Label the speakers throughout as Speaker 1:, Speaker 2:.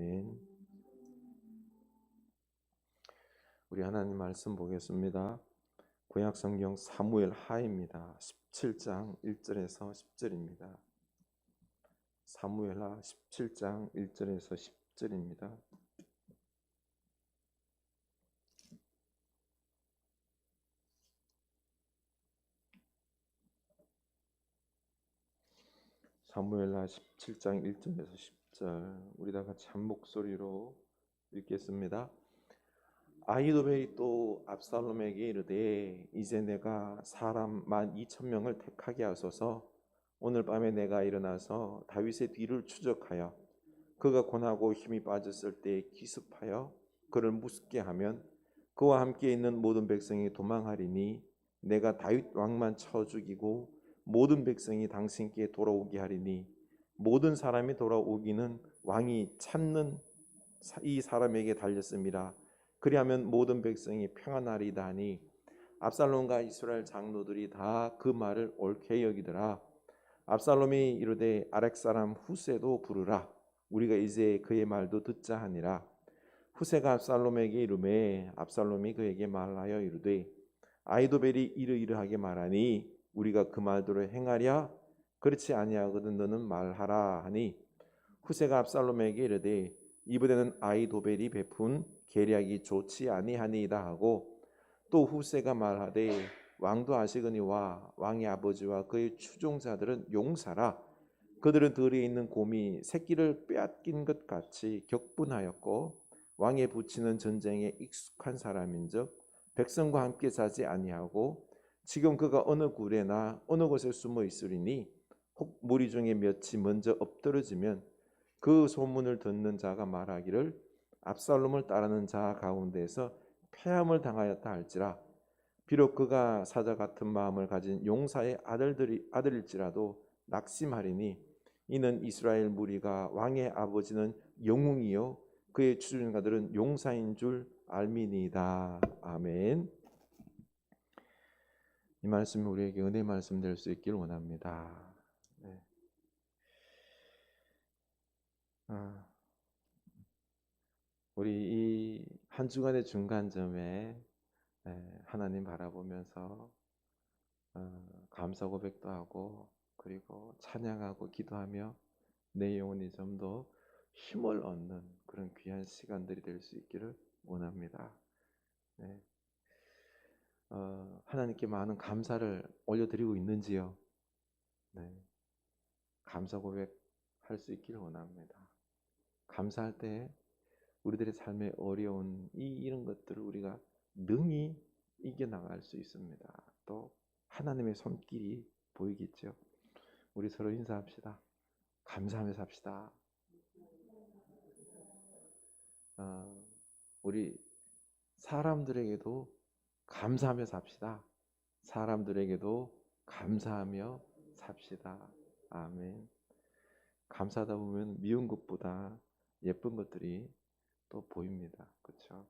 Speaker 1: 아멘. 우리 하나님 말씀 보겠습니다. 구약 성경 사무엘 하입니다. 17장 1절에서 10절입니다. 사무엘하 17장 1절에서 10절입니다. 사무엘하 17장 1절에서 10절 우리 다 같이 한 목소리로 읽겠습니다. 아히도벨이 또 압살롬에게 이르되 이제 내가 사람 12,000명을 택하게 하소서. 오늘 밤에 내가 일어나서 다윗의 뒤를 추적하여 그가 고나고 힘이 빠졌을 때 기습하여 그를 무섭게 하면 그와 함께 있는 모든 백성이 도망하리니 내가 다윗 왕만 쳐 죽이고 모든 백성이 당신께 돌아오게 하리니 모든 사람이 돌아오기는 왕이 찾는 이 사람에게 달렸습니다. 그리하면 모든 백성이 평안하리다 하니 압살롬과 이스라엘 장로들이 다 그 말을 옳게 여기더라. 압살롬이 이르되 아렉 사람 후세도 부르라. 우리가 이제 그의 말도 듣자 하니라. 후세가 압살롬에게 이르매 압살롬이 그에게 말하여 이르되 아히도벨이 이러이러하게 말하니 우리가 그 말대로 행하랴? 그렇지 아니하거든 너는 말하라 하니 후세가 압살롬에게 이르되 이번에는 아히도벨이 베푼 계략이 좋지 아니하니이다 하고 또 후세가 말하되 왕도 아시거니와 왕의 아버지와 그의 추종자들은 용사라. 그들은 들에 있는 곰이 새끼를 빼앗긴 것 같이 격분하였고 왕의 붙이는 전쟁에 익숙한 사람인즉 백성과 함께 자지 아니하고 지금 그가 어느 굴에나 어느 곳에 숨어 있으리니 혹 무리 중에 몇이 먼저 엎드러지면 그 소문을 듣는 자가 말하기를 압살롬을 따르는 자 가운데서 패함을 당하였다 할지라. 비록 그가 사자 같은 마음을 가진 용사의 아들일지라도 낙심하리니 이는 이스라엘 무리가 왕의 아버지는 영웅이요 그의 추종자들은 용사인 줄 알미니이다. 아멘. 이 말씀이 우리에게 은혜 말씀 될 수 있기를 원합니다. 네. 우리 이 한 주간의 중간점에 하나님 바라보면서 감사 고백도 하고 그리고 찬양하고 기도하며 내 영혼이 좀 더 힘을 얻는 그런 귀한 시간들이 될 수 있기를 원합니다. 네. 하나님께 많은 감사를 올려드리고 있는지요? 네. 감사 고백할 수 있기를 원합니다. 감사할 때 우리들의 삶의 어려운 이런 것들을 우리가 능히 이겨나갈 수 있습니다. 또 하나님의 손길이 보이겠죠. 우리 서로 인사합시다. 감사하며 삽시다. 우리 사람들에게도 감사하며 삽시다. 사람들에게도 감사하며 삽시다. 아멘. 감사하다 보면 미운 것보다 예쁜 것들이 또 보입니다. 그렇죠?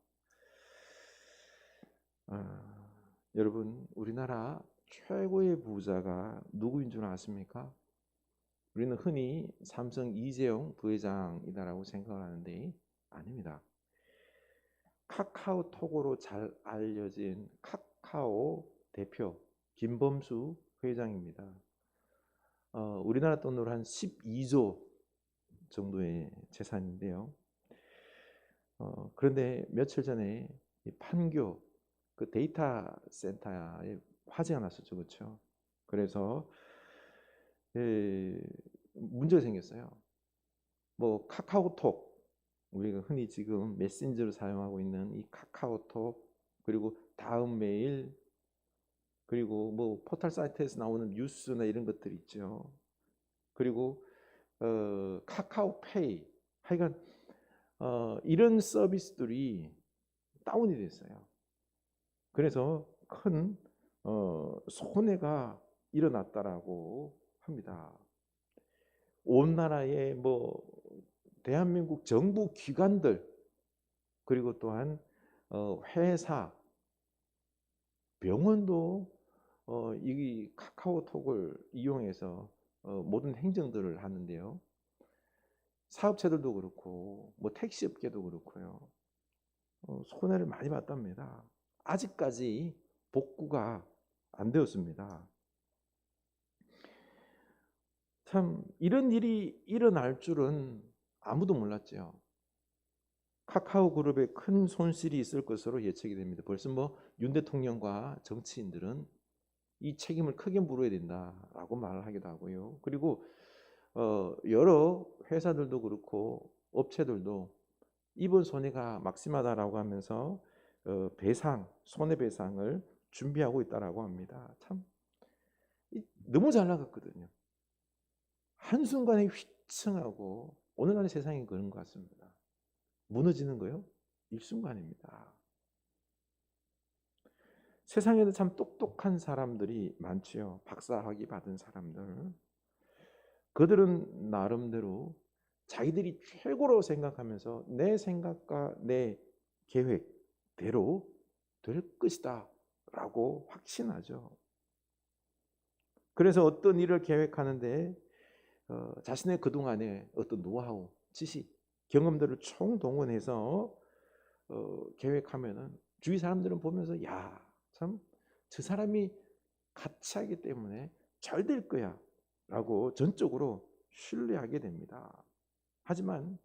Speaker 1: 여러분 우리나라 최고의 부자가 누구인 줄 아십니까? 우리는 흔히 삼성 이재용 부회장이다라고 생각을 하는데 아닙니다. 카카오톡으로 잘 알려진 카카오 대표 김범수 회장입니다. 우리나라 돈으로 한 12조 정도의 재산인데요. 그런데 며칠 전에 판교 그 데이터 센터에 화재가 났었죠, 그렇죠? 그래서 문제가 생겼어요. 뭐 카카오톡 우리가 흔히 지금 메신저로 사용하고 있는 이 카카오톡 그리고 다음 메일 그리고 뭐 포털 사이트에서 나오는 뉴스나 이런 것들 있죠. 그리고 카카오페이 하여간 이런 서비스들이 다운이 됐어요. 그래서 큰 손해가 일어났다라고 합니다. 온 나라의 뭐 대한민국 정부 기관들 그리고 또한 회사, 병원도 이 카카오톡을 이용해서 모든 행정들을 하는데요. 사업체들도 그렇고 뭐 택시업계도 그렇고요. 손해를 많이 봤답니다. 아직까지 복구가 안 되었습니다. 참 이런 일이 일어날 줄은 아무도 몰랐죠. 카카오 그룹에 큰 손실이 있을 것으로 예측이 됩니다. 벌써 뭐 윤 대통령과 정치인들은 이 책임을 크게 물어야 된다라고 말을 하기도 하고요. 그리고 여러 회사들도 그렇고 업체들도 이번 손해가 막심하다라고 하면서 손해배상을 준비하고 있다라고 합니다. 참 너무 잘 나갔거든요. 한순간에 휘청하고 오늘날의 세상이 그런 것 같습니다. 무너지는 거요? 일순간입니다. 세상에는 참 똑똑한 사람들이 많지요. 박사학위 받은 사람들. 그들은 나름대로 자기들이 최고로 생각하면서 내 생각과 내 계획대로 될 것이다 라고 확신하죠. 그래서 어떤 일을 계획하는데 자신의 그동안의 어떤 노하우, 지식, 경험들을 총동원해서 계획하면은 주위 사람들은 보면서 야, 참 저 사람이 같이 하기 때문에 잘 될 거야 라고 전적으로 신뢰하게 됩니다. 하지만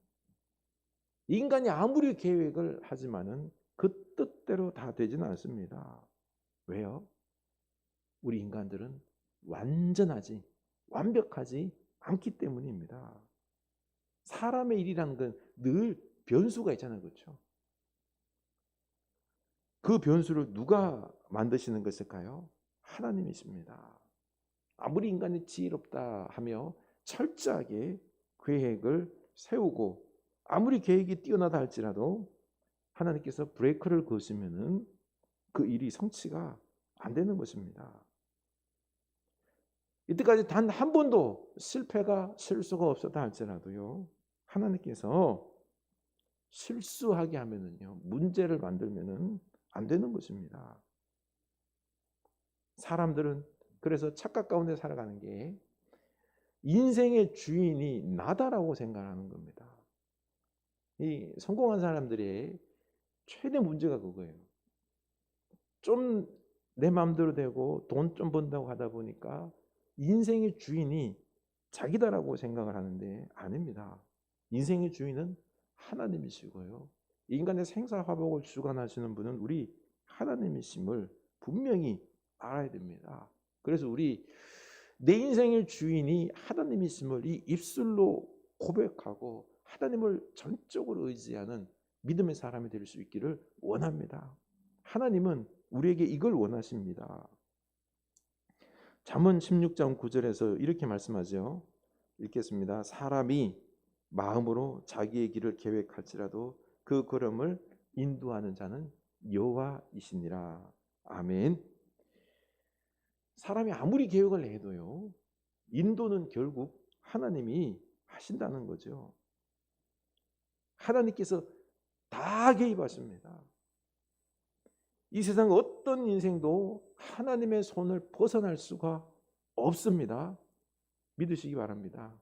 Speaker 1: 인간이 아무리 계획을 하지만은 그 뜻대로 다 되지는 않습니다. 왜요? 우리 인간들은 완벽하지 않기 때문입니다. 사람의 일이라는 건 늘 변수가 있잖아요. 그렇죠? 그 변수를 누가 만드시는 것일까요? 하나님이십니다. 아무리 인간이 지혜롭다 하며 철저하게 계획을 세우고 아무리 계획이 뛰어나다 할지라도 하나님께서 브레이크를 거시면은 그 일이 성취가 안 되는 것입니다. 이때까지 단 한 번도 실수가 없었다 할지라도요. 하나님께서 실수하게 하면은요. 문제를 만들면은 안 되는 것입니다. 사람들은 그래서 착각 가운데 살아가는 게 인생의 주인이 나다라고 생각하는 겁니다. 이 성공한 사람들의 최대 문제가 그거예요. 좀 내 마음대로 되고 돈 좀 번다고 하다 보니까 인생의 주인이 자기다라고 생각을 하는데 아닙니다. 인생의 주인은 하나님이시고요. 인간의 생사화복을 주관하시는 분은 우리 하나님이심을 분명히 알아야 됩니다. 그래서 우리 내 인생의 주인이 하나님이심을 이 입술로 고백하고 하나님을 전적으로 의지하는 믿음의 사람이 될 수 있기를 원합니다. 하나님은 우리에게 이걸 원하십니다. 잠언 16장 9절에서 이렇게 말씀하죠. 읽겠습니다. 사람이 마음으로 자기의 길을 계획할지라도 그 걸음을 인도하는 자는 여호와이시니라. 아멘. 사람이 아무리 계획을 해도요. 인도는 결국 하나님이 하신다는 거죠. 하나님께서 다 개입하십니다. 이 세상 어떤 인생도 하나님의 손을 벗어날 수가 없습니다. 믿으시기 바랍니다.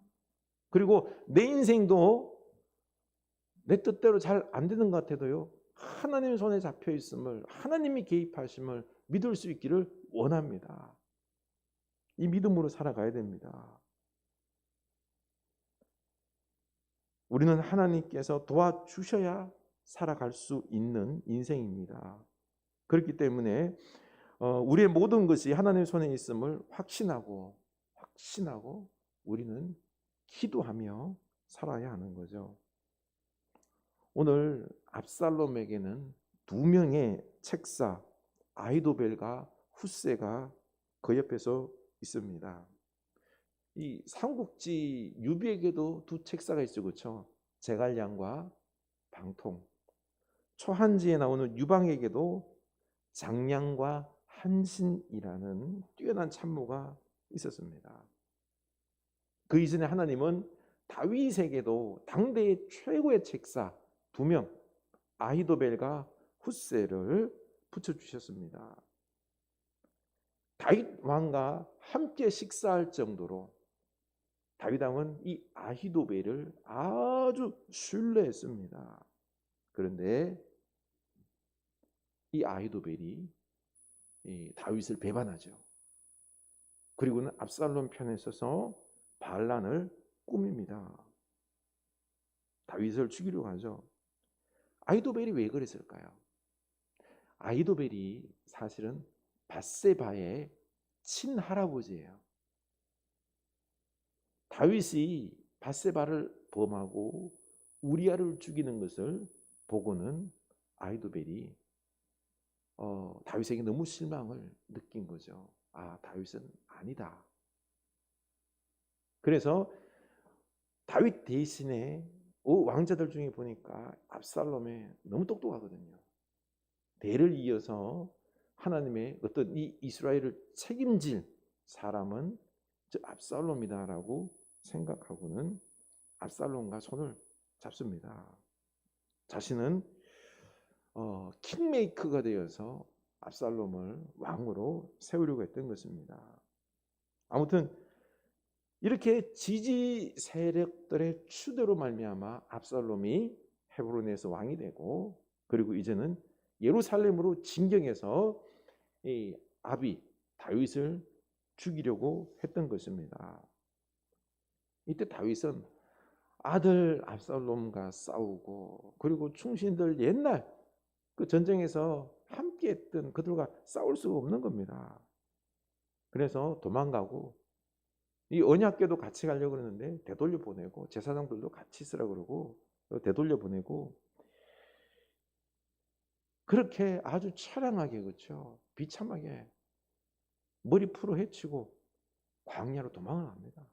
Speaker 1: 그리고 내 인생도 내 뜻대로 잘 안 되는 것 같아도요. 하나님의 손에 잡혀 있음을, 하나님이 개입하심을 믿을 수 있기를 원합니다. 이 믿음으로 살아가야 됩니다. 우리는 하나님께서 도와주셔야 살아갈 수 있는 인생입니다. 그렇기 때문에 우리의 모든 것이 하나님의 손에 있음을 확신하고 우리는 기도하며 살아야 하는 거죠. 오늘 압살롬에게는 두 명의 책사 아히도벨과 훗세가 그 옆에서 있습니다. 이 삼국지 유비에게도 두 책사가 있죠. 그렇죠? 제갈량과 방통. 초한지에 나오는 유방에게도 장량과 한신이라는 뛰어난 참모가 있었습니다. 그 이전에 하나님은 다윗에게도 당대의 최고의 책사 두 명 아히도벨과 훗세를 붙여주셨습니다. 다윗 왕과 함께 식사할 정도로 다윗 왕은 이 아히도벨을 아주 신뢰했습니다. 그런데 이 아히도벨이 다윗을 배반하죠. 그리고는 압살롬 편에 서서 반란을 꾸밉니다. 다윗을 죽이려고 하죠. 아히도벨이 왜 그랬을까요? 아히도벨이 사실은 밧세바의 친할아버지예요. 다윗이 밧세바를 범하고 우리아를 죽이는 것을 보고는 아히도벨이 다윗에게 너무 실망을 느낀 거죠. 아, 다윗은 아니다. 그래서 다윗 대신에 왕자들 중에 보니까 압살롬이 너무 똑똑하거든요. 대를 이어서 하나님의 어떤 이 이스라엘을 책임질 사람은 저 압살롬이다라고 생각하고는 압살롬과 손을 잡습니다. 자신은 킹메이커가 되어서 압살롬을 왕으로 세우려고 했던 것입니다. 아무튼 이렇게 지지 세력들의 추대로 말미암아 압살롬이 헤브론에서 왕이 되고, 그리고 이제는 예루살렘으로 진경해서 이 아비 다윗을 죽이려고 했던 것입니다. 이때 다윗은 아들 압살롬과 싸우고, 그리고 충신들 옛날 그 전쟁에서 함께했던 그들과 싸울 수가 없는 겁니다. 그래서 도망가고, 이 언약궤도 같이 가려고 그러는데 되돌려 보내고, 제사장들도 같이 있으라 그러고 되돌려 보내고, 그렇게 아주 처량하게, 그렇죠, 비참하게 머리 풀어 헤치고 광야로 도망을 합니다.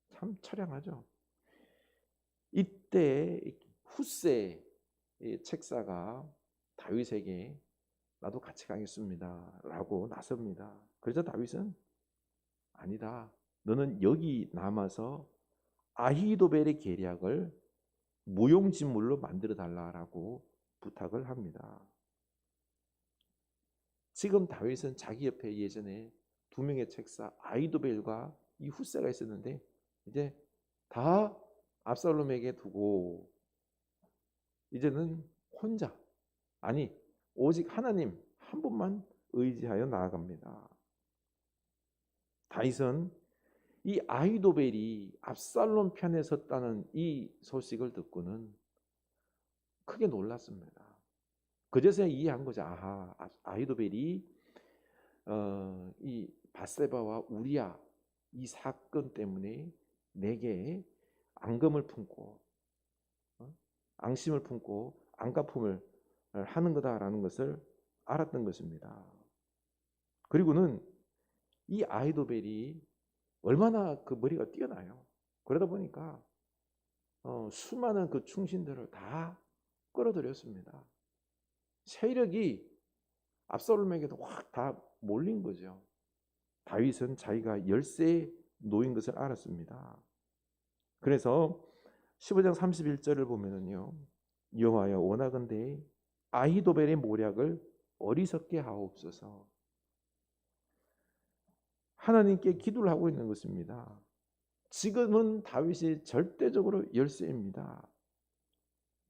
Speaker 1: 참 처량하죠. 이때 후세 책사가 다윗에게 나도 같이 가겠습니다 라고 나섭니다. 그래서 다윗은 아니다, 너는 여기 남아서 아히도벨의 계략을 무용지물로 만들어 달라라고 부탁을 합니다. 지금 다윗은 자기 옆에 예전에 두 명의 책사 아히도벨과 이 후세가 있었는데 이제 다 압살롬에게 두고 이제는 혼자, 아니 오직 하나님 한 분만 의지하여 나아갑니다. 다윗은 이 아히도벨이 압살롬 편에 섰다는 이 소식을 듣고는 크게 놀랐습니다. 그제서야 이해한 거죠. 아하, 아히도벨이 이 밧세바와 우리아 이 사건 때문에 내게 앙금을 품고 앙심을 품고 앙가품을 하는 거다라는 것을 알았던 것입니다. 그리고는 이 아히도벨이 얼마나 그 머리가 뛰어나요. 그러다 보니까 수많은 그 충신들을 다 끌어들였습니다. 세력이 압살롬에게도 확 다 몰린 거죠. 다윗은 자기가 열세에 놓인 것을 알았습니다. 그래서 15장 31절을 보면은요, 여호와여 원하건대 아히도벨의 모략을 어리석게 하옵소서. 하나님께 기도를 하고 있는 것입니다. 지금은 다윗이 절대적으로 열세입니다.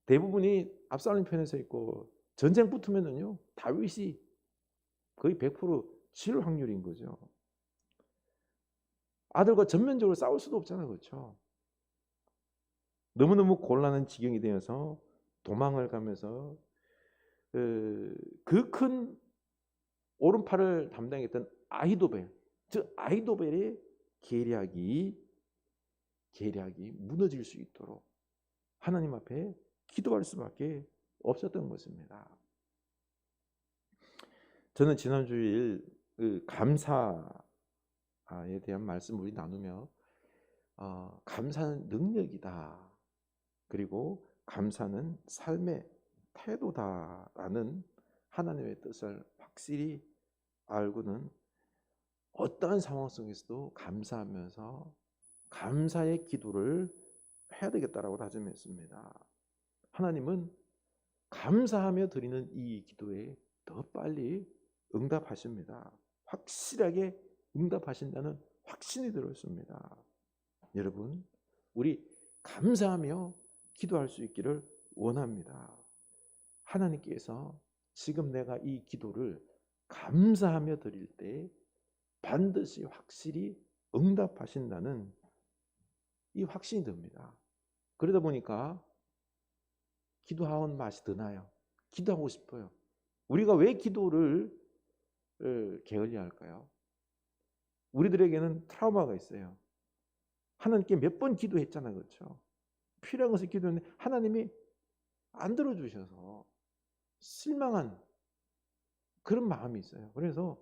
Speaker 1: 대부분이 압살롬 편에 서 있고, 전쟁 붙으면은요 다윗이 거의 100% 질 확률인 거죠. 아들과 전면적으로 싸울 수도 없잖아요, 그렇죠? 너무너무 곤란한 지경이 되어서 도망을 가면서 그 큰 오른팔을 담당했던 아히도벨, 즉 아히도벨의 계략이 무너질 수 있도록 하나님 앞에 기도할 수밖에 없었던 것입니다. 저는 지난 주일 감사에 대한 말씀 우리 나누며 감사는 능력이다, 그리고 감사는 삶의 태도다라는 하나님의 뜻을 확실히 알고는 어떠한 상황 속에서도 감사하면서 감사의 기도를 해야 되겠다라고 다짐했습니다. 하나님은 감사하며 드리는 이 기도에 더 빨리 응답하십니다. 확실하게 응답하신다는 확신이 들었습니다. 여러분, 우리 감사하며 기도할 수 있기를 원합니다. 하나님께서 지금 내가 이 기도를 감사하며 드릴 때 반드시 확실히 응답하신다는 이 확신이 듭니다. 그러다 보니까 기도하는 맛이 더 나요. 기도하고 싶어요. 우리가 왜 기도를 게을리 할까요? 우리들에게는 트라우마가 있어요. 하나님께 몇 번 기도했잖아요. 그렇죠? 필요한 것을 기도했는데 하나님이 안 들어주셔서 실망한 그런 마음이 있어요. 그래서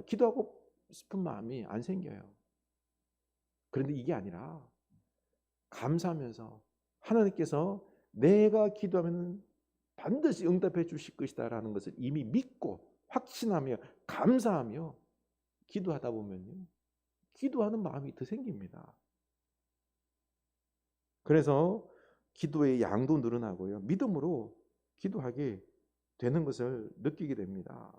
Speaker 1: 기도하고 싶은 마음이 안 생겨요. 그런데 이게 아니라 감사하면서 하나님께서 내가 기도하면 반드시 응답해 주실 것이다 라는 것을 이미 믿고 확신하며 감사하며 기도하다 보면요, 기도하는 마음이 더 생깁니다. 그래서 기도의 양도 늘어나고요, 믿음으로 기도하게 되는 것을 느끼게 됩니다.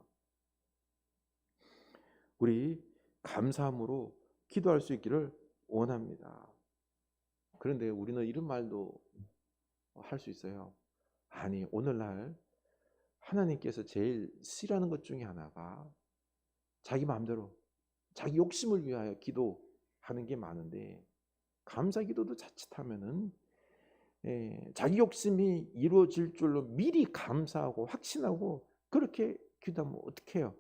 Speaker 1: 우리 감사함으로 기도할 수 있기를 원합니다. 그런데 우리는 이런 말도 할 수 있어요. 아니, 오늘날 하나님께서 제일 싫어하는 것 중에 하나가 자기 마음대로 자기 욕심을 위하여 기도하는 게 많은데, 감사 기도도 자칫하면은 자기 욕심이 이루어질 줄로 미리 감사하고 확신하고 그렇게 기도하면 어떻게 해요?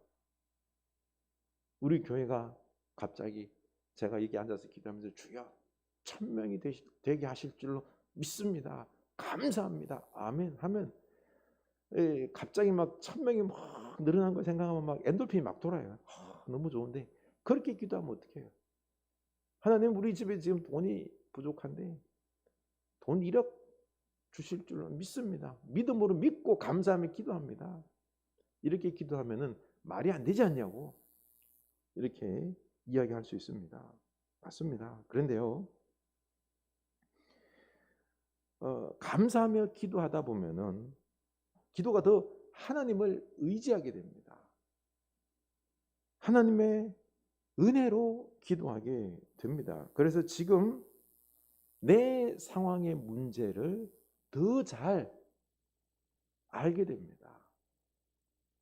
Speaker 1: 우리 교회가 갑자기 제가 여기 앉아서 기도하면서 주여 1000명이 되게 하실 줄로 믿습니다, 감사합니다, 아멘 하면 갑자기 막 1000명이 막 늘어난 걸 생각하면 막 엔돌핀이 막 돌아요. 너무 좋은데 그렇게 기도하면 어떻게 해요? 하나님, 우리 집에 지금 돈이 부족한데 돈 1억 주실 줄로 믿습니다. 믿음으로 믿고 감사하며 기도합니다. 이렇게 기도하면은 말이 안 되지 않냐고 이렇게 이야기할 수 있습니다. 맞습니다. 그런데요, 감사하며 기도하다 보면은 기도가 더 하나님을 의지하게 됩니다. 하나님의 은혜로 기도하게 됩니다. 그래서 지금 내 상황의 문제를 더 잘 알게 됩니다.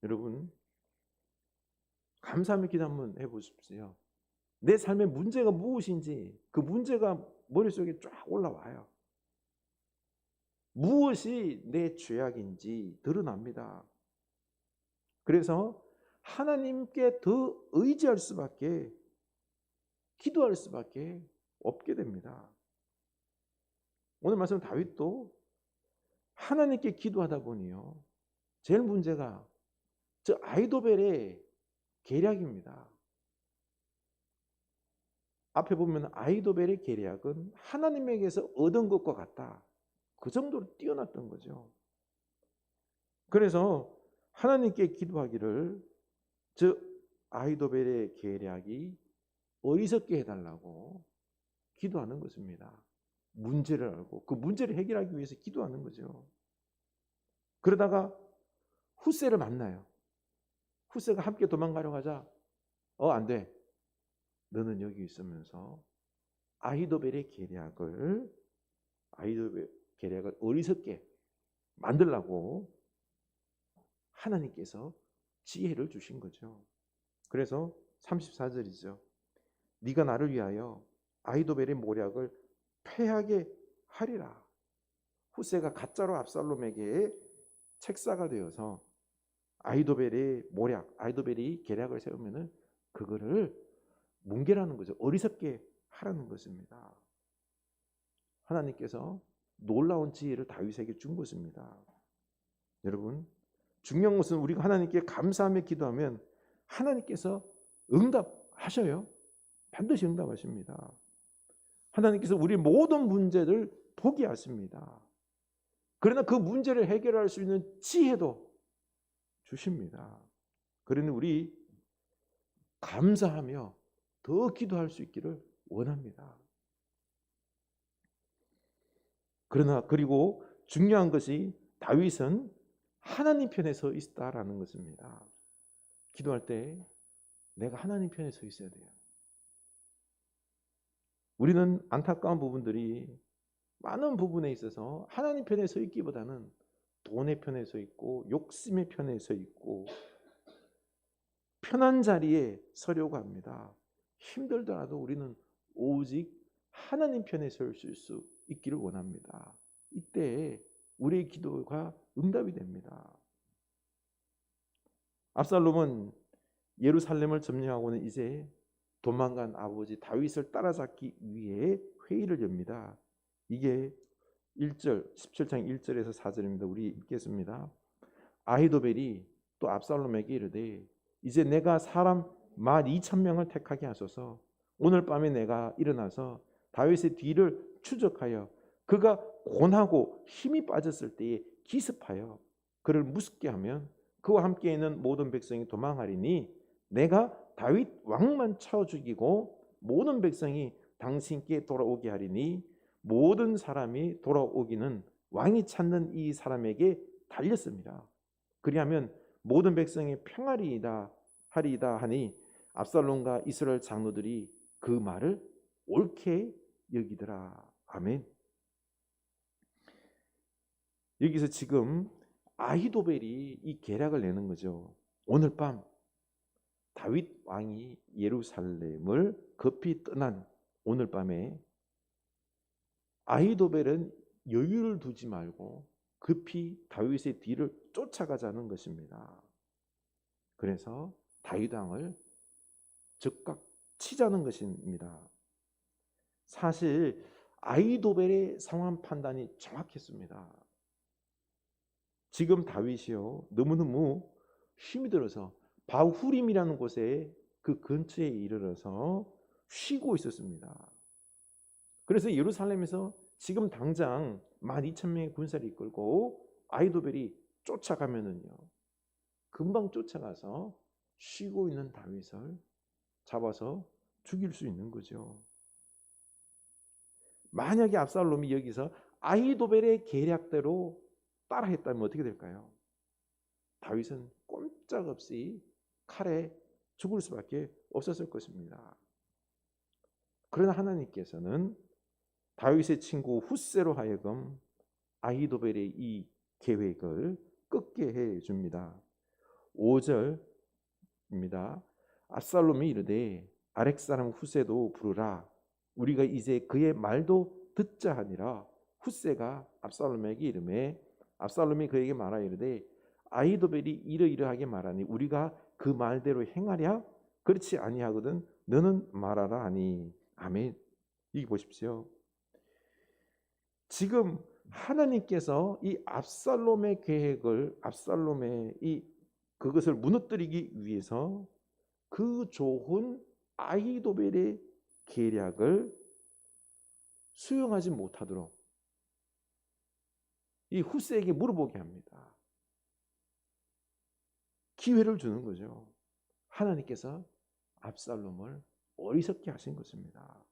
Speaker 1: 여러분, 감사하며 기도 한번 해보십시오. 내 삶의 문제가 무엇인지 그 문제가 머릿속에 쫙 올라와요. 무엇이 내 죄악인지 드러납니다. 그래서 하나님께 더 의지할 수밖에, 기도할 수밖에 없게 됩니다. 오늘 말씀 다윗도 하나님께 기도하다 보니요, 제일 문제가 저 아이도벨의 계략입니다. 앞에 보면 아이도벨의 계략은 하나님에게서 얻은 것과 같다, 그 정도로 뛰어났던 거죠. 그래서 하나님께 기도하기를 저 아이도벨의 계략이 어리석게 해달라고 기도하는 것입니다. 문제를 알고 그 문제를 해결하기 위해서 기도하는 거죠. 그러다가 훗새를 만나요. 훗새가 함께 도망가려고 하자 안 돼, 너는 여기 있으면서 아이도벨의 계략을 어리석게 만들라고 하나님께서 지혜를 주신 거죠. 그래서 34절이죠. 네가 나를 위하여 아이도벨의 모략을 패하게 하리라. 훗새가 가짜로 압살롬에게 책사가 되어서 아이도벨의 모략, 아이도벨이 계략을 세우면은 그거를 뭉개라는 거죠. 어리석게 하라는 것입니다. 하나님께서 놀라운 지혜를 다윗에게 준 것입니다. 여러분, 중요한 것은 우리가 하나님께 감사하며 기도하면 하나님께서 응답하셔요. 반드시 응답하십니다. 하나님께서 우리 모든 문제를 보게 하십니다. 그러나 그 문제를 해결할 수 있는 지혜도 주십니다. 그러니 우리 감사하며 더 기도할 수 있기를 원합니다. 그리고 중요한 것이 다윗은 하나님 편에 서 있다라는 것입니다. 기도할 때 내가 하나님 편에 서 있어야 돼요. 우리는 안타까운 부분들이 많은 부분에 있어서 하나님 편에 서 있기보다는 돈의 편에 서 있고 욕심의 편에 서 있고 편한 자리에 서려고 합니다. 힘들더라도 우리는 오직 하나님 편에 설 수 있기를 원합니다. 이때 우리의 기도가 응답이 됩니다. 압살롬은 예루살렘을 점령하고는 이제 도망간 아버지 다윗을 따라잡기 위해 회의를 엽니다. 이게 17장 1절에서 4절입니다. 우리 읽겠습니다. 아히도벨이 또 압살롬에게 이르되 이제 내가 사람 12,000명을 택하게 하소서. 오늘 밤에 내가 일어나서 다윗의 뒤를 추적하여 그가 곤하고 힘이 빠졌을 때에 기습하여 그를 무섭게 하면 그와 함께 있는 모든 백성이 도망하리니 내가 다윗 왕만 쳐 죽이고 모든 백성이 당신께 돌아오게 하리니 모든 사람이 돌아오기는 왕이 찾는 이 사람에게 달렸습니다. 그리하면 모든 백성이 평안이다 하리이다 하니 압살롬과 이스라엘 장로들이 그 말을 옳게 여기더라. 아멘. 여기서 지금 아히도벨이 이 계략을 내는 거죠. 오늘 밤 다윗 왕이 예루살렘을 급히 떠난 오늘 밤에 아히도벨은 여유를 두지 말고 급히 다윗의 뒤를 쫓아가자는 것입니다. 그래서 다윗 왕을 즉각 치자는 것입니다. 사실 아히도벨의 상황 판단이 정확했습니다. 지금 다윗이요 너무너무 힘이 들어서 바후림이라는 곳에 그 근처에 이르러서 쉬고 있었습니다. 그래서 예루살렘에서 지금 당장 12,000명의 군사를 이끌고 아히도벨이 쫓아가면은요 금방 쫓아가서 쉬고 있는 다윗을 잡아서 죽일 수 있는 거죠. 만약에 압살롬이 여기서 아히도벨의 계략대로 따라했다면 어떻게 될까요? 다윗은 꼼짝없이 칼에 죽을 수밖에 없었을 것입니다. 그러나 하나님께서는 다윗의 친구 훗세로 하여금 아히도벨의 이 계획을 꺾게 해 줍니다. 5절입니다. 압살롬이 이르되 아렉 사람 훗세도 부르라. 우리가 이제 그의 말도 듣자 하니라. 훗세가 압살롬에게 이르매 압살롬이 그에게 말하여 이르되 아히도벨이 이러이러하게 말하니 우리가 그 말대로 행하랴? 그렇지 아니하거든 너는 말하라 하니. 아멘. 이기 보십시오. 지금 하나님께서 이 압살롬의 계획을 압살롬의 그것을 무너뜨리기 위해서 그 좋은 아히도벨의 계략을 수용하지 못하도록 이 훗세에게 물어보게 합니다. 기회를 주는 거죠. 하나님께서 압살롬을 어리석게 하신 것입니다.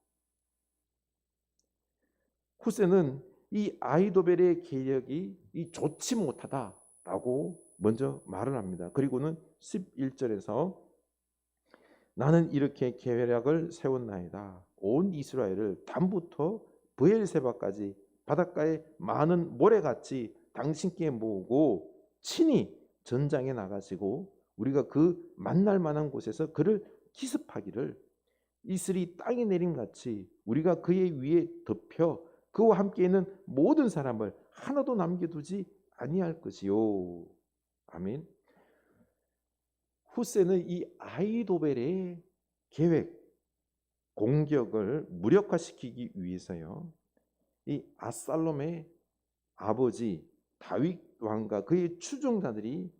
Speaker 1: 훗세는 이 아히도벨의 계략이 좋지 못하다라고 먼저 말을 합니다. 그리고는 11절에서 나는 이렇게 계략을 세웠나이다. 온 이스라엘을 단부터 브엘세바까지 바닷가에 많은 모래같이 당신께 모으고 친히 전장에 나가시고 우리가 그 만날 만한 곳에서 그를 기습하기를 이슬이 땅에 내림같이 우리가 그의 위에 덮여 그와 함께 있는 모든 사람을 하나도 남겨두지 아니할 것이요. 아멘. 훗세는 이 아히도벨의 계획, 공격을 무력화시키기 위해서요. 이 압살롬의 아버지 다윗 왕과 그의 추종자들이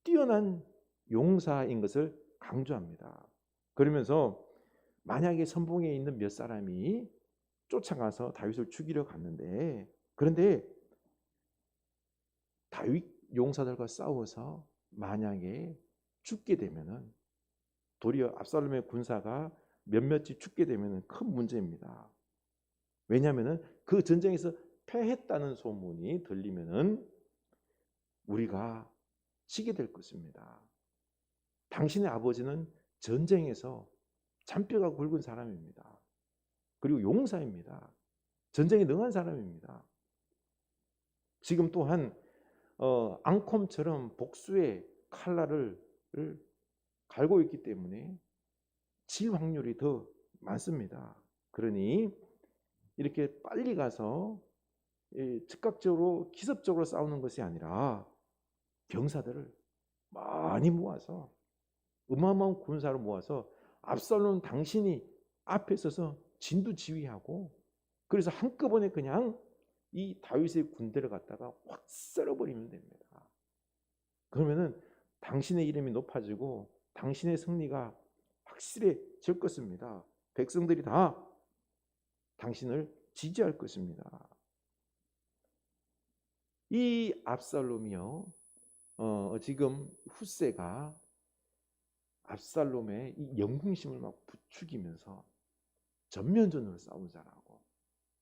Speaker 1: 뛰어난 용사인 것을 강조합니다. 그러면서 만약에 선봉에 있는 몇 사람이 쫓아가서 다윗을 죽이려 갔는데 그런데 다윗 용사들과 싸워서 만약에 죽게 되면은 도리어 압살롬의 군사가 몇몇이 죽게 되면은 큰 문제입니다. 왜냐하면은 그 전쟁에서 패했다는 소문이 들리면은 우리가 지게 될 것입니다. 당신의 아버지는 전쟁에서 잔뼈가 굵은 사람입니다. 그리고 용사입니다. 전쟁에 능한 사람입니다. 지금 또한 앙콤처럼 복수의 칼날을 갈고 있기 때문에 질 확률이 더 많습니다. 그러니 이렇게 빨리 가서 즉각적으로 기습적으로 싸우는 것이 아니라 병사들을 많이 모아서 어마어마한 군사를 모아서 압살롬 당신이 앞에 서서 진두지휘하고 그래서 한꺼번에 그냥 이 다윗의 군대를 갖다가 확 썰어버리면 됩니다. 그러면은 당신의 이름이 높아지고 당신의 승리가 확실해질 것입니다. 백성들이 다 당신을 지지할 것입니다. 이 압살롬이요, 지금 훗세가 압살롬의 이 영웅심을 막 부추기면서 전면전으로 싸우자라고,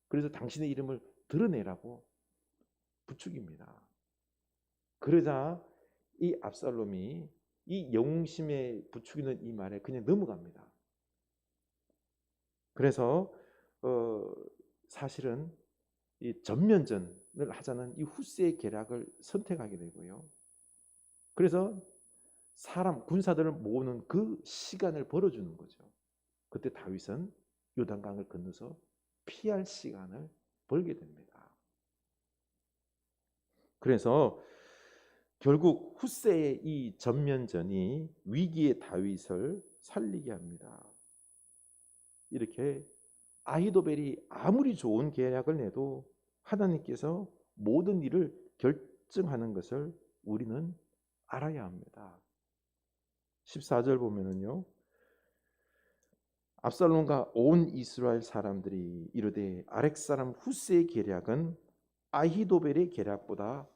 Speaker 1: 그래서 당신의 이름을 드러내라고 부추깁니다. 그러자 이 압살롬이 이 영웅심에 부추기는 이 말에 그냥 넘어갑니다. 그래서 사실은 이 전면전을 하자는 이 훗세의 계략을 선택하게 되고요. 그래서 군사들을 모으는 그 시간을 벌어주는 거죠. 그때 다윗은 요단강을 건너서 피할 시간을 벌게 됩니다. 그래서 결국 훗세의 이 전면전이 위기의 다윗을 살리게 합니다. 이렇게 아히도벨이 아무리 좋은 계략을 내도 하나님께서 모든 일을 결정하는 것을 우리는 알아야 합니다. 14절 보면은요, 압살롬과 온 이스라엘 사람들이 이르되 아렉 사람 훗세의 계략은 아히도벨의 계략보다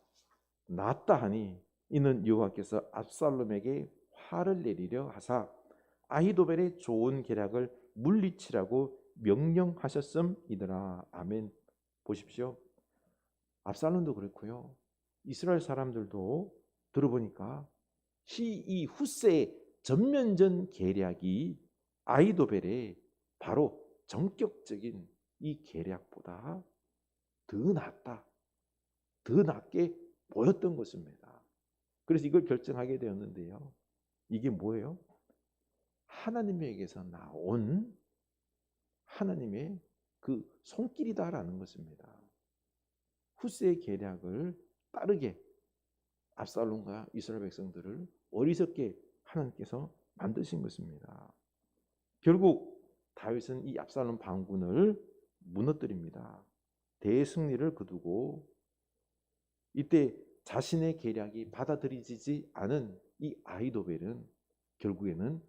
Speaker 1: 낫다 하니 이는 여호와께서 압살롬에게 화를 내리려 하사 아히도벨의 좋은 계략을 물리치라고 명령하셨음이더라. 아멘. 보십시오. 압살롬도 그렇고요, 이스라엘 사람들도 들어보니까 이 훗세의 전면전 계략이 아히도벨의 바로 전격적인 이 계략보다 더 낫다, 더 낫게 보였던 것입니다. 그래서 이걸 결정하게 되었는데요, 이게 뭐예요? 하나님에게서 나온 하나님의 그 손길이다라는 것입니다. 훗세의 계략을 따르게 압살롬과 이스라엘 백성들을 어리석게 하나님께서 만드신 것입니다. 결국 다윗은 이 압살롬 반군을 무너뜨립니다. 대승리를 거두고 이때 자신의 계략이 받아들이지 않은 이 아히도벨은 결국에는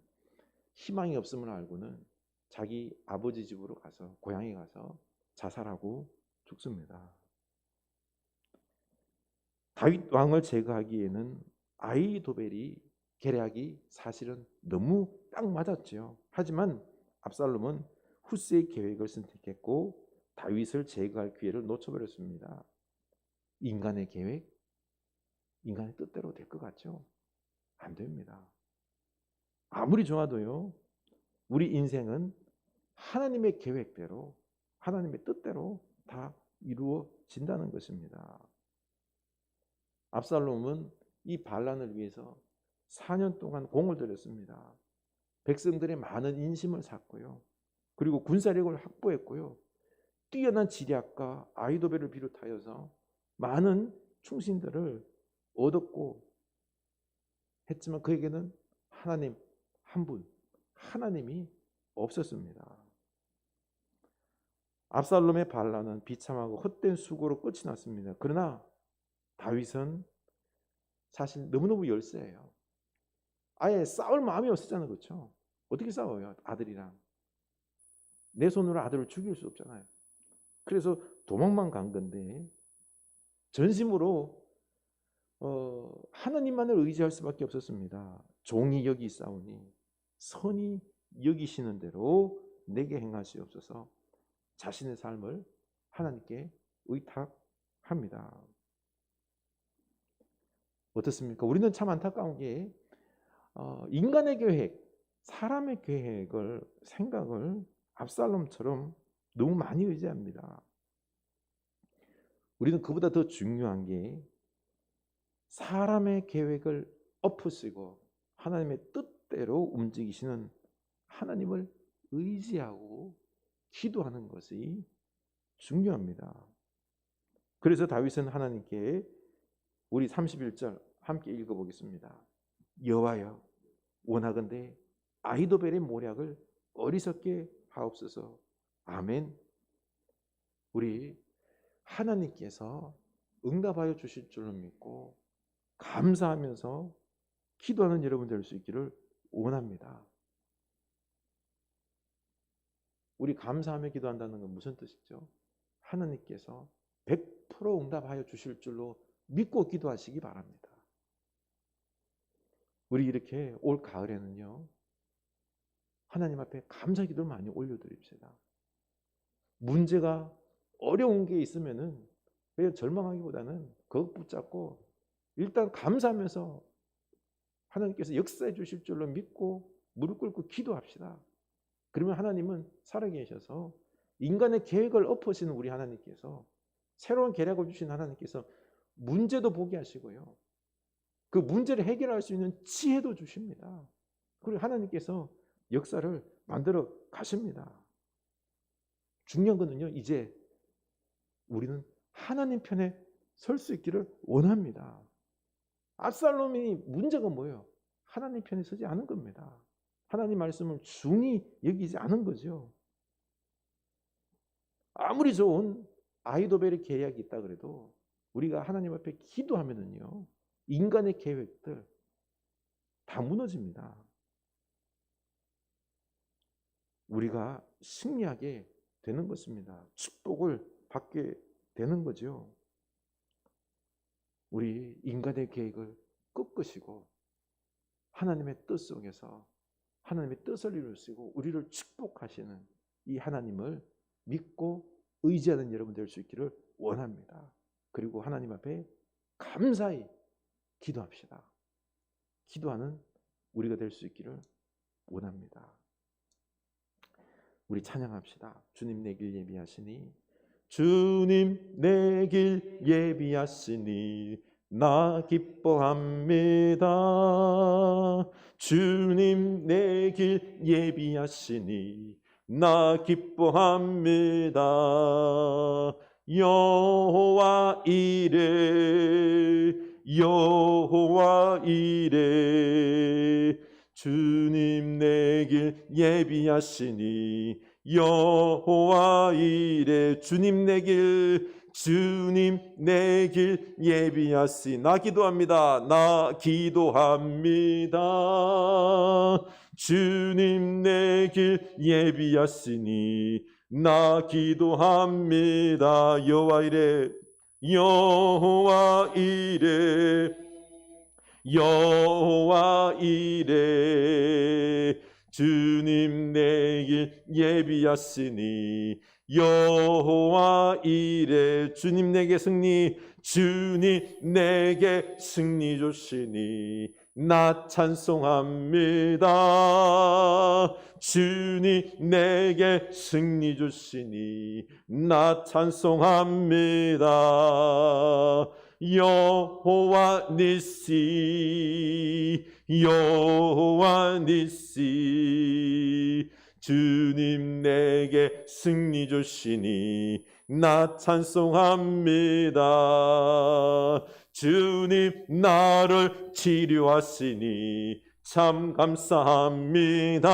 Speaker 1: 희망이 없음을 알고는 자기 아버지 집으로 가서, 고향에 가서 자살하고 죽습니다. 다윗 왕을 제거하기에는 아히도벨이 계략이 사실은 너무 딱 맞았죠. 하지만 압살롬은 훗세의 계획을 선택했고 다윗을 제거할 기회를 놓쳐버렸습니다. 인간의 계획, 인간의 뜻대로 될 것 같죠? 안 됩니다. 아무리 좋아도요, 우리 인생은 하나님의 계획대로, 하나님의 뜻대로 다 이루어진다는 것입니다. 압살롬은 이 반란을 위해서 4년 동안 공을 들였습니다. 백성들의 많은 인심을 샀고요, 그리고 군사력을 확보했고요, 뛰어난 지략과 아히도벨을 비롯하여서 많은 충신들을 얻었고 했지만 그에게는 하나님 한 분, 하나님이 없었습니다. 압살롬의 반란은 비참하고 헛된 수고로 끝이 났습니다. 그러나 다윗은 사실 너무너무 열세예요. 아예 싸울 마음이 없었잖아요. 그렇죠? 어떻게 싸워요? 아들이랑. 내 손으로 아들을 죽일 수 없잖아요. 그래서 도망만 간 건데 전심으로 하나님만을 의지할 수밖에 없었습니다. 종이 여기 있사오니 선이 여기시는 대로 내게 행하시옵소서. 자신의 삶을 하나님께 의탁합니다. 어떻습니까? 우리는 참 안타까운 게 인간의 계획, 사람의 계획을, 생각을 압살롬처럼 너무 많이 의지합니다. 우리는 그보다 더 중요한 게 사람의 계획을 엎으시고 하나님의 뜻대로 움직이시는 하나님을 의지하고 기도하는 것이 중요합니다. 그래서 다윗은 하나님께 우리 31절 함께 읽어보겠습니다. 여호와여 원하건대 아히도벨의 모략을 어리석게 하옵소서. 아멘. 우리 하나님께서 응답하여 주실 줄로 믿고 감사하면서 기도하는 여러분 될 수 있기를 원합니다. 우리 감사하며 기도한다는 건 무슨 뜻이죠? 하나님께서 100% 응답하여 주실 줄로 믿고 기도하시기 바랍니다. 우리 이렇게 올 가을에는요, 하나님 앞에 감사 기도를 많이 올려드립시다. 문제가 어려운 게 있으면은 그냥 절망하기보다는 그것 붙잡고 일단 감사하면서 하나님께서 역사해 주실 줄로 믿고 무릎 꿇고 기도합시다. 그러면 하나님은 살아계셔서 인간의 계획을 엎으시는 우리 하나님께서 새로운 계략을 주신 하나님께서 문제도 보게 하시고요. 그 문제를 해결할 수 있는 지혜도 주십니다. 그리고 하나님께서 역사를 만들어 가십니다. 중요한 거는요, 이제 우리는 하나님 편에 설 수 있기를 원합니다. 압살롬이 문제가 뭐예요? 하나님 편에 서지 않은 겁니다. 하나님 말씀을 중히 여기지 않은 거죠. 아무리 좋은 아히도벨의 계략이 있다 그래도 우리가 하나님 앞에 기도하면은요, 인간의 계획들 다 무너집니다. 우리가 승리하게 되는 것입니다. 축복을 받게 되는 거죠. 우리 인간의 계획을 꺾으시고 하나님의 뜻 속에서 하나님의 뜻을 이루시고 우리를 축복하시는 이 하나님을 믿고 의지하는 여러분 될 수 있기를 원합니다. 그리고 하나님 앞에 감사히 기도합시다. 기도하는 우리가 될 수 있기를 원합니다. 우리 찬양합시다. 주님 내 길 예비하시니 주님 내 길 예비하시니 나 기뻐합니다. 주님 내 길 예비하시니 나 기뻐합니다. 여호와 이레 여호와 이레 주님 내 길 예비하시니 여호와 이레 주님 내 길 예비하시니 나 기도합니다. 나 기도합니다. 주님 내 길 예비하시니 나 기도합니다. 여호와 이레 여호와 이레 여호와 이레 주님 내 길 예비하시니 여호와 이레 주님 내게 승리 주님 내게 승리 주시니 나 찬송합니다. 주님 내게 승리 주시니 나 찬송합니다. 여호와 니시 여호와 니시 주님 내게 승리 주시니 나 찬송합니다. 주님 나를 치료하시니 참 감사합니다.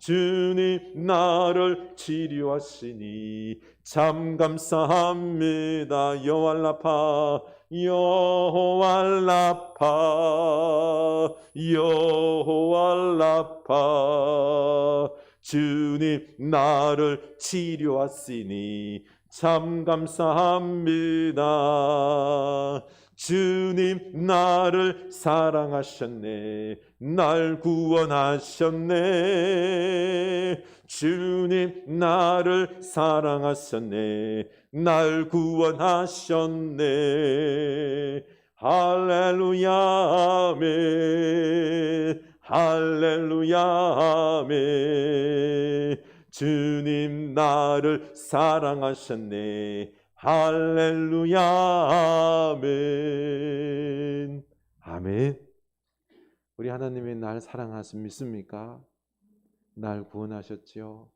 Speaker 1: 주님 나를 치료하시니 참 감사합니다. 여호와 라파 여호와 라파 여호와 라파 주님 나를 치료하시니 참 감사합니다. 주님 나를 사랑하셨네 날 구원하셨네 주님 나를 사랑하셨네 날 구원하셨네 할렐루야 아멘 할렐루야 아멘 주님 나를 사랑하셨네. 할렐루야. 아멘. 아멘. 우리 하나님이 날 사랑하심 믿습니까? 날 구원하셨지요.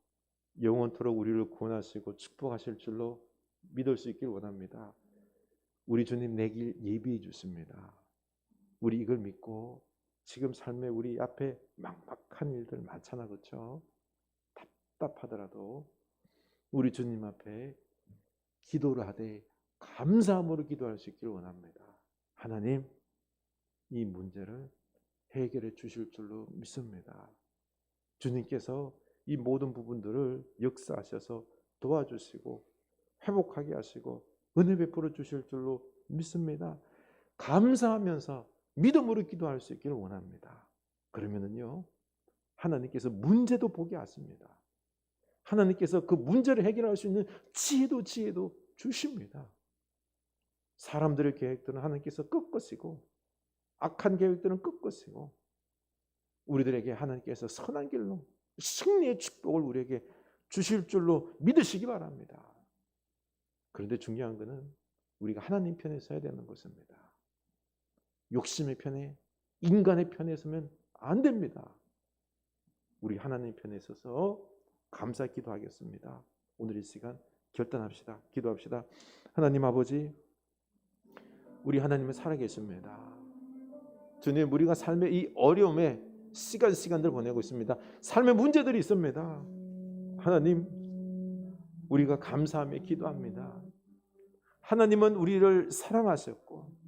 Speaker 1: 영원토록 우리를 구원하시고 축복하실 줄로 믿을 수 있길 원합니다. 우리 주님 내 길 예비해 주십니다. 우리 이걸 믿고 지금 삶에 우리 앞에 막막한 일들 많잖아, 그렇죠? 답답하더라도 우리 주님 앞에 기도를 하되 감사함으로 기도할 수 있기를 원합니다. 하나님, 이 문제를 해결해 주실 줄로 믿습니다. 주님께서 이 모든 부분들을 역사하셔서 도와주시고 회복하게 하시고 은혜 베풀어 주실 줄로 믿습니다. 감사하면서 믿음으로 기도할 수 있기를 원합니다. 그러면은요, 하나님께서 문제도 보게 하십니다. 하나님께서 그 문제를 해결할 수 있는 지혜도 주십니다. 사람들의 계획들은 하나님께서 꺾으시고 악한 계획들은 꺾으시고 우리들에게 하나님께서 선한 길로 승리의 축복을 우리에게 주실 줄로 믿으시기 바랍니다. 그런데 중요한 것은 우리가 하나님 편에 서야 되는 것입니다. 욕심의 편에, 인간의 편에 서면 안 됩니다. 우리 하나님 편에 서서 감사 기도하겠습니다. 오늘 이 시간 결단합시다. 기도합시다. 하나님 아버지, 우리 하나님은 살아계십니다. 주님, 우리가 삶의 이 어려움에 시간들 보내고 있습니다. 삶의 문제들이 있습니다. 하나님, 우리가 감사하며 기도합니다. 하나님은 우리를 사랑하셨고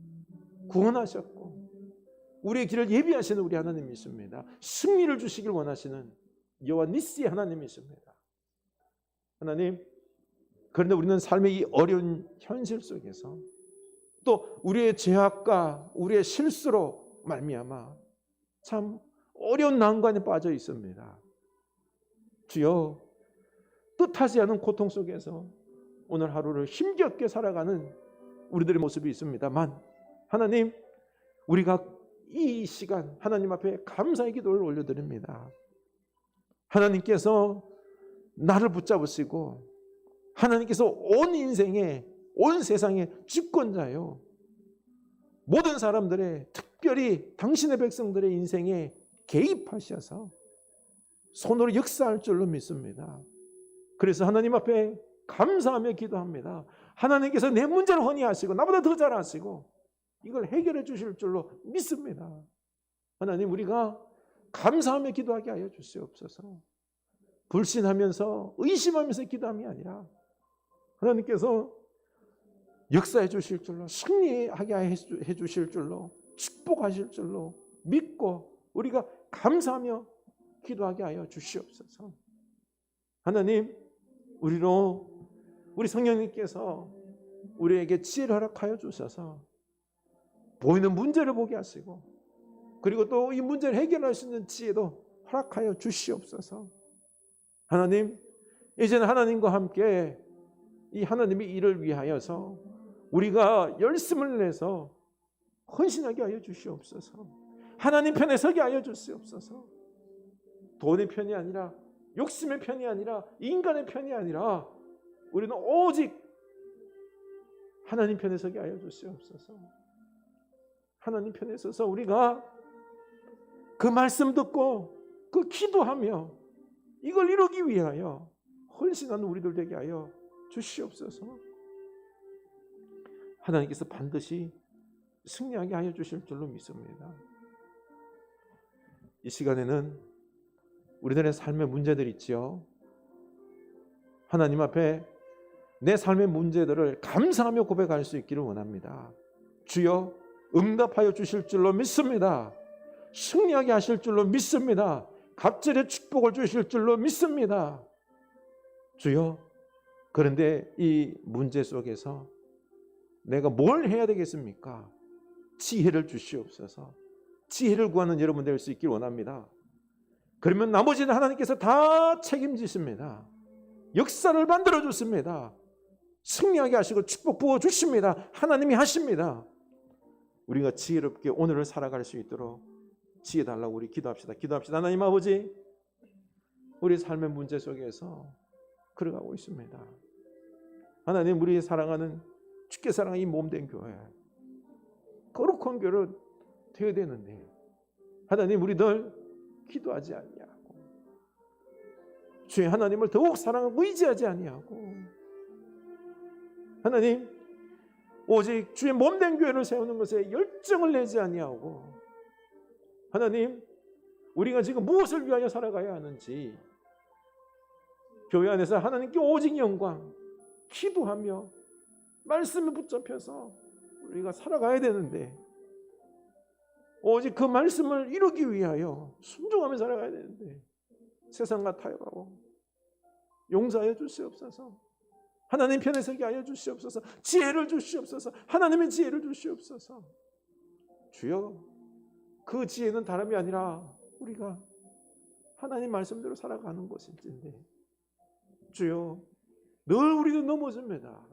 Speaker 1: 구원하셨고 우리의 길을 예비하시는 우리 하나님이십니다. 승리를 주시길 원하시는 여호와 니시의 하나님이십니다. 하나님, 그런데 우리는 삶의 이 어려운 현실 속에서 또 우리의 죄악과 우리의 실수로 말미암아 참 어려운 난관에 빠져 있습니다. 주여, 뜻하지 않은 고통 속에서 오늘 하루를 힘겹게 살아가는 우리들의 모습이 있습니다만, 하나님, 우리가 이 시간 하나님 앞에 감사의 기도를 올려드립니다. 하나님께서 나를 붙잡으시고 하나님께서 온 인생에, 온 세상의 주권자요, 모든 사람들의, 특별히 당신의 백성들의 인생에 개입하셔서 손으로 역사할 줄로 믿습니다. 그래서 하나님 앞에 감사하며 기도합니다. 하나님께서 내 문제를 헌의하시고 나보다 더 잘하시고 이걸 해결해 주실 줄로 믿습니다. 하나님, 우리가 감사하며 기도하게 하여 주시옵소서. 불신하면서 의심하면서 기도함이 아니라 하나님께서 역사해 주실 줄로, 승리하게 해 주실 줄로, 축복하실 줄로 믿고 우리가 감사하며 기도하게 하여 주시옵소서. 하나님, 우리 성령님께서 우리에게 지혜를 허락하여 주셔서 보이는 문제를 보게 하시고 그리고 또 이 문제를 해결할 수 있는 지혜도 허락하여 주시옵소서. 하나님, 이제는 하나님과 함께 이 하나님의 일을 위하여서 우리가 열심을 내서 헌신하게 하여 주시옵소서. 하나님 편에 서게 하여 주시옵소서. 돈의 편이 아니라, 욕심의 편이 아니라, 인간의 편이 아니라 우리는 오직 하나님 편에 서게 하여 주시옵소서. 하나님 편에 서서 우리가 그 말씀 듣고 그 기도하며 이걸 이루기 위하여 헌신하는 우리들 되게 하여 주시옵소서. 하나님께서 반드시 승리하게 하여 주실 줄로 믿습니다. 이 시간에는 우리들의 삶의 문제들이 있지요. 하나님 앞에 내 삶의 문제들을 감사하며 고백할 수 있기를 원합니다. 주여, 응답하여 주실 줄로 믿습니다. 승리하게 하실 줄로 믿습니다. 갑절의 축복을 주실 줄로 믿습니다. 주여, 그런데 이 문제 속에서 내가 뭘 해야 되겠습니까? 지혜를 주시옵소서. 지혜를 구하는 여러분 될 수 있길 원합니다. 그러면 나머지는 하나님께서 다 책임지십니다. 역사를 만들어 주십니다. 승리하게 하시고 축복 부어 주십니다. 하나님이 하십니다. 우리가 지혜롭게 오늘을 살아갈 수 있도록 지혜 달라고 우리 기도합시다. 기도합시다. 하나님 아버지, 우리 삶의 문제 속에서 걸어가고 있습니다. 하나님, 우리 사랑하는 주께 사랑하는 이 몸된 교회, 거룩한 교회로 되어야 되는데 하나님, 우리들 기도하지 아니하고 주의 하나님을 더욱 사랑하고 의지하지 아니하고 하나님, 오직 주의 몸된 교회를 세우는 것에 열정을 내지 아니하고 하나님, 우리가 지금 무엇을 위하여 살아가야 하는지 교회 안에서 하나님께 오직 영광, 기도하며 말씀에 붙잡혀서 우리가 살아가야 되는데 오직 그 말씀을 이루기 위하여 순종하며 살아가야 되는데 세상과 타협하고 용서하여 주시옵소서. 하나님 편에 서게 하여 주시옵소서. 지혜를 주시옵소서. 하나님의 지혜를 주시옵소서. 주여, 그 지혜는 다름이 아니라 우리가 하나님 말씀대로 살아가는 것인데 주여, 늘 우리도 넘어집니다.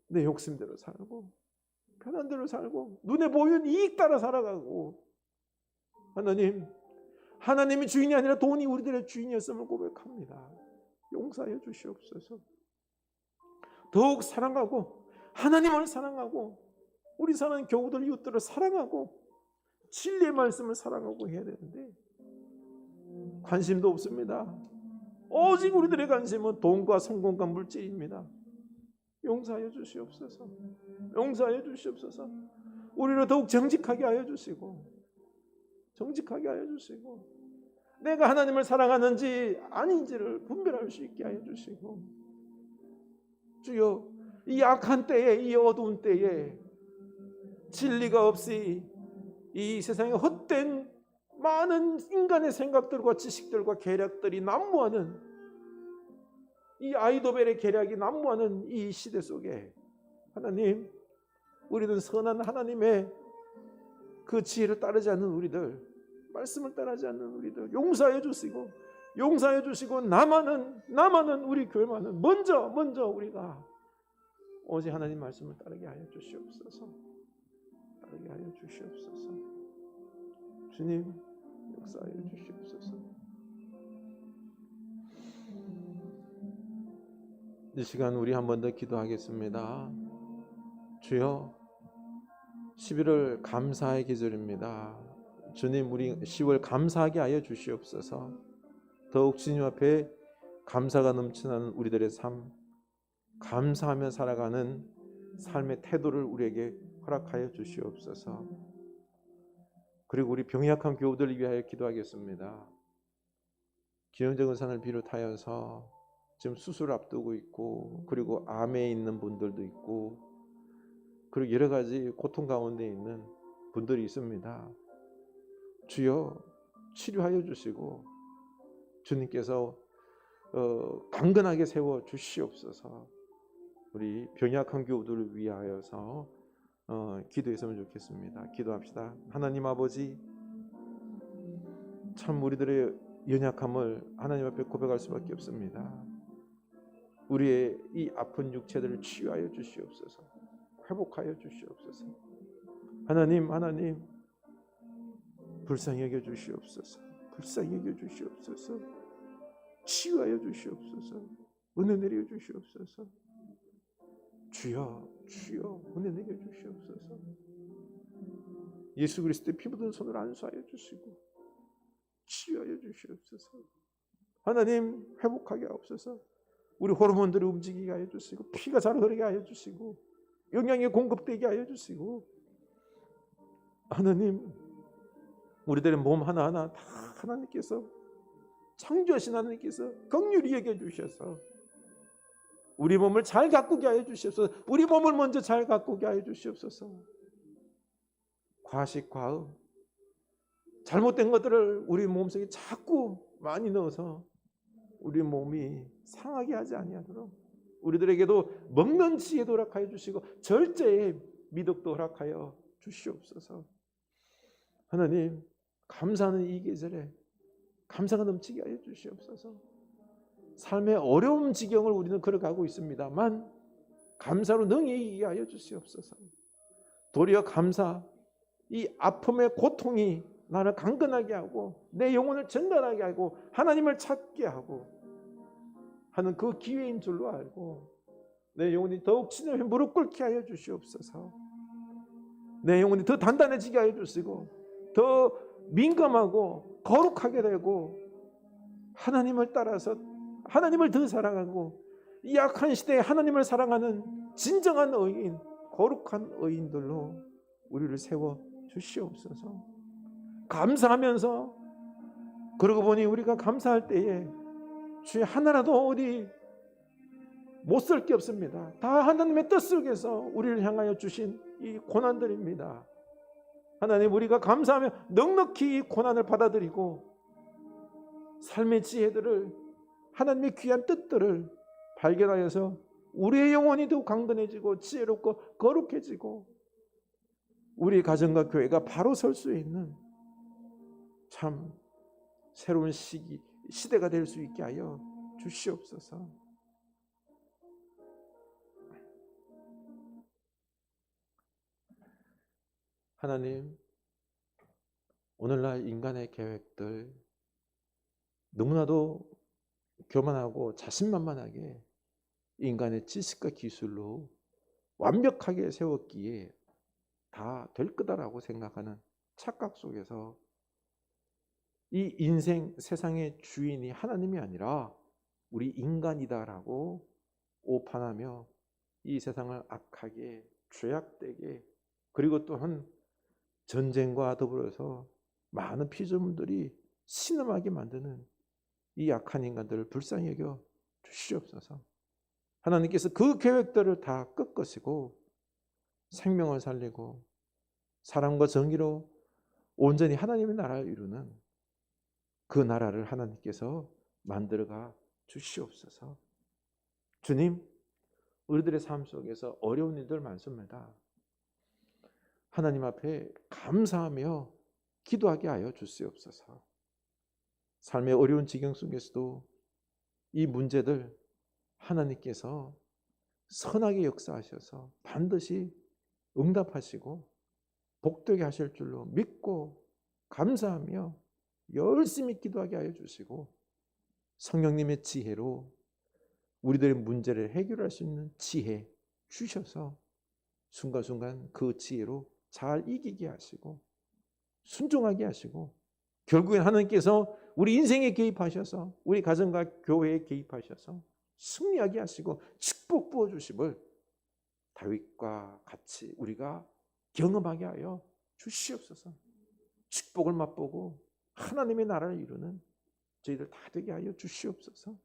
Speaker 1: 내 욕심대로 살고 편한 대로 살고 눈에 보이는 이익 따라 살아가고 하나님, 하나님이 주인이 아니라 돈이 우리들의 주인이었음을 고백합니다. 용서하여 주시옵소서. 더욱 사랑하고 하나님을 사랑하고 우리 사는 교우들 이웃들을 사랑하고 진리의 말씀을 사랑하고 해야 되는데 관심도 없습니다. 오직 우리들의 관심은 돈과 성공과 물질입니다. 용서하여 주시옵소서. 용서하여 주시옵소서. 우리를 더욱 정직하게 하여 주시고 내가 하나님을 사랑하는지 아닌지를 분별할 수 있게 하여 주시고 주여, 이 악한 때에, 이 어두운 때에 진리가 없이 이 세상에 헛된 많은 인간의 생각들과 지식들과 계략들이 난무하는 이 아이도벨의 계략이 난무하는 이 시대 속에 하나님, 우리는 선한 하나님의 그 지혜를 따르지 않는 우리들, 말씀을 따르지 않는 우리들 용서해 주시고 나만은 우리 교회만은 먼저 우리가 오직 하나님 말씀을 따르게 하여 주시옵소서. 주님, 역사하여 주시옵소서. 이 시간 우리 한 번 더 기도하겠습니다. 주여, 11월 감사의 계절입니다. 주님, 우리 10월 감사하게 하여 주시옵소서. 더욱 주님 앞에 감사가 넘치는 우리들의 삶, 감사하며 살아가는 삶의 태도를 우리에게 허락하여 주시옵소서. 그리고 우리 병약한 교우들을 위하여 기도하겠습니다. 김영정 의사를 비롯하여서 지금 수술 앞두고 있고 그리고 암에 있는 분들도 있고 그리고 여러 가지 고통 가운데 있는 분들이 있습니다. 주여, 치료하여 주시고 주님께서 강건하게 세워 주시옵소서. 우리 병약한 교우들을 위하여서 기도했으면 좋겠습니다. 기도합시다. 하나님 아버지, 참 우리들의 연약함을 하나님 앞에 고백할 수밖에 없습니다. 우리의 이 아픈 육체들을 치유하여 주시옵소서. 회복하여 주시옵소서. 하나님, 불쌍히 여겨 주시옵소서. 치유하여 주시옵소서. 은혜 내려 주시옵소서. 주여, 은혜 내려 주시옵소서. 예수 그리스도의 피 묻은 손을 안수하여 주시고 치유하여 주시옵소서. 하나님, 회복하게 하옵소서. 우리 호르몬들을 움직이게 하여 주시고 피가 잘 흐르게 하여 주시고 영양이 공급되게 하여 주시고 하나님, 우리들의 몸 하나하나 다 하나님께서 창조하신 하나님께서 긍휼히 여겨 주셔서 우리 몸을 잘 가꾸게 하여 주시옵소서. 우리 몸을 먼저 잘 가꾸게 하여 주시옵소서. 과식, 과음, 잘못된 것들을 우리 몸속에 자꾸 많이 넣어서 우리 몸이 상하게 하지 아니하도록 우리들에게도 먹는 지혜도 허락하여 주시고 절제의 미덕도 허락하여 주시옵소서. 하나님, 감사하는 이 계절에 감사가 넘치게 하여 주시옵소서. 삶의 어려운 지경을 우리는 걸어가고 있습니다만 감사로 능히 이기게 하여 주시옵소서. 도리어 감사, 이 아픔의 고통이 나를 강건하게 하고 내 영혼을 전달하게 하고 하나님을 찾게 하고 하는 그 기회인 줄로 알고 내 영혼이 더욱 주님의 무릎 꿇게 하여 주시옵소서. 내 영혼이 더 단단해지게 하여 주시고 더 민감하고 거룩하게 되고 하나님을 따라서 하나님을 더 사랑하고 이 약한 시대에 하나님을 사랑하는 진정한 의인, 거룩한 의인들로 우리를 세워 주시옵소서. 감사하면서 그러고 보니 우리가 감사할 때에 주의 하나라도 어디 못 쓸 게 없습니다. 다 하나님의 뜻 속에서 우리를 향하여 주신 이 고난들입니다. 하나님, 우리가 감사하며 넉넉히 이 고난을 받아들이고 삶의 지혜들을, 하나님의 귀한 뜻들을 발견하여서 우리의 영혼이 더 강건해지고 지혜롭고 거룩해지고 우리 가정과 교회가 바로 설 수 있는 참 새로운 시대가 될 수 있게 하여 주시옵소서. 하나님, 오늘날 인간의 계획들 너무나도 교만하고 자신만만하게 인간의 지식과 기술로 완벽하게 세웠기에 다 될 거다라고 생각하는 착각 속에서 이 인생 세상의 주인이 하나님이 아니라 우리 인간이다라고 오판하며 이 세상을 악하게 죄악되게 그리고 또한 전쟁과 더불어서 많은 피조물들이 신음하게 만드는 이 약한 인간들을 불쌍히 여겨 주시옵소서. 하나님께서 그 계획들을 다 꺾으시고 생명을 살리고 사랑과 정의로 온전히 하나님의 나라를 이루는 그 나라를 하나님께서 만들어가 주시옵소서. 주님, 우리들의 삶 속에서 어려운 일들 많습니다. 하나님 앞에 감사하며 기도하게 하여 주시옵소서. 삶의 어려운 지경 속에서도 이 문제들 하나님께서 선하게 역사하셔서 반드시 응답하시고 복되게 하실 줄로 믿고 감사하며 열심히 기도하게 하여 주시고 성령님의 지혜로 우리들의 문제를 해결할 수 있는 지혜 주셔서 순간순간 그 지혜로 잘 이기게 하시고 순종하게 하시고 결국엔 하나님께서 우리 인생에 개입하셔서 우리 가정과 교회에 개입하셔서 승리하게 하시고 축복 부어주심을 다윗과 같이 우리가 경험하게 하여 주시옵소서. 축복을 맛보고 하나님의 나라를 이루는 저희들 다 되게 하여 주시옵소서.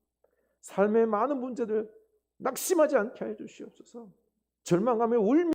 Speaker 1: 삶의 많은 문제들 낙심하지 않게 하여 주시옵소서. 절망하며 울며